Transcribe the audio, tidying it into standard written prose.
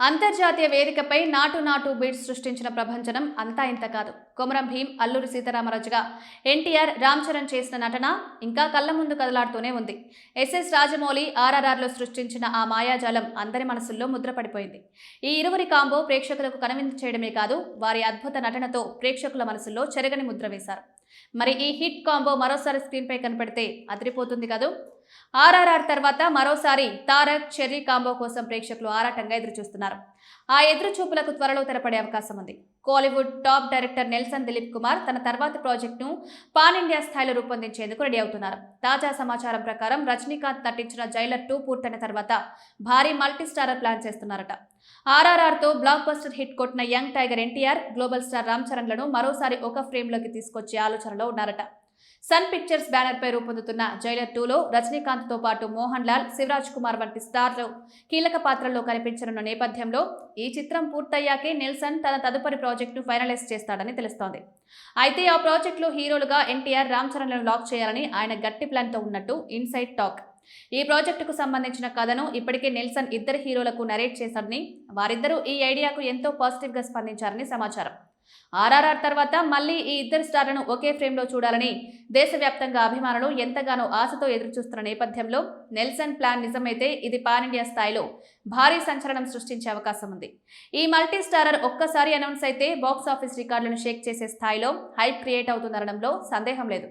అంతర్జాతీయ వేదికపై నాటు నాటు బీట్స్ సృష్టించిన ప్రభంజనం అంతా ఇంత కాదు. కొమరం భీం, అల్లూరి సీతారామరాజుగా ఎన్టీఆర్, రామ్ చరణ్ చేసిన నటన ఇంకా కళ్ల ముందు కదలాడుతూనే ఉంది. ఎస్ఎస్ రాజమౌళి ఆర్ఆర్ఆర్లో సృష్టించిన ఆ మాయాజాలం అందరి మనసుల్లో ముద్రపడిపోయింది. ఈ ఇరువురి కాంబో ప్రేక్షకులకు కనువిందు చేయడమే కాదు, వారి అద్భుత నటనతో ప్రేక్షకుల మనసుల్లో చెరగని ముద్ర వేశారు. మరి ఈ హిట్ కాంబో మరోసారి స్క్రీన్పై కనపడితే అదిరిపోతుంది కదూ. ఆర్ఆర్ఆర్ తర్వాత మరోసారి తారక్, చెర్రీ కాంబో కోసం ప్రేక్షకులు ఆరాటంగా ఎదురుచూస్తున్నారు. ఆ ఎదురుచూపులకు త్వరలో తెరపడే అవకాశం ఉంది. Kollywood top director Nelson Dilip Kumar తన తర్వాతి ప్రాజెక్టును పాన్ ఇండియా స్థాయిలో రూపొందించేందుకు రెడీ అవుతున్నారు. తాజా సమాచారం ప్రకారం రజనీకాంత్ నటించిన జైలర్ 2 పూర్తయిన తర్వాత భారీ మల్టీ స్టారర్ ప్లాన్ చేస్తున్నారట. ఆర్ఆర్ఆర్తో బ్లాక్ బస్టర్ హిట్ కొట్టిన young tiger NTR, global star Ram చరణ్లను మరోసారి ఒక ఫ్రేమ్లోకి తీసుకొచ్చే ఆలోచనలో ఉన్నారట. సన్ పిక్చర్స్ బ్యానర్ పై రూపొందుతున్న జైలర్ 2లో రజనీకాంత్తో పాటు మోహన్ లాల్, శివరాజ్ కుమార్ వంటి స్టార్లు కీలక పాత్రల్లో కనిపించనున్న నేపథ్యంలో ఈ చిత్రం పూర్తయ్యాకే నెల్సన్ తన తదుపరి ప్రాజెక్టును ఫైనలైజ్ చేస్తాడని తెలుస్తోంది. అయితే ఆ ప్రాజెక్టులో హీరోలుగా ఎన్టీఆర్, రామ్ చరణ్లను లాక్ చేయాలని ఆయన గట్టి ప్లాన్తో ఉన్నట్టు ఇన్సైడ్ టాక్. ఈ ప్రాజెక్టుకు సంబంధించిన కథను ఇప్పటికే నెల్సన్ ఇద్దరు హీరోలకు నరేట్ చేశారని, వారిద్దరూ ఈ ఐడియాకు ఎంతో పాజిటివ్గా స్పందించారని సమాచారం. ఆర్ఆర్ఆర్ తర్వాత మళ్లీ ఈ ఇద్దరు స్టార్లను ఒకే ఫ్రేమ్లో చూడాలని దేశవ్యాప్తంగా అభిమానులు ఎంతగానో ఆశతో ఎదురుచూస్తున్న నేపథ్యంలో నెల్సన్ ప్లాన్ నిజమైతే ఇది పాన్ ఇండియా స్థాయిలో భారీ సంచలనం సృష్టించే అవకాశం ఉంది. ఈ మల్టీ స్టారర్ ఒక్కసారి అనౌన్స్ అయితే బాక్సాఫీస్ రికార్డులను షేక్ చేసే స్థాయిలో హైప్ క్రియేట్ అవుతుందనడంలో సందేహం లేదు.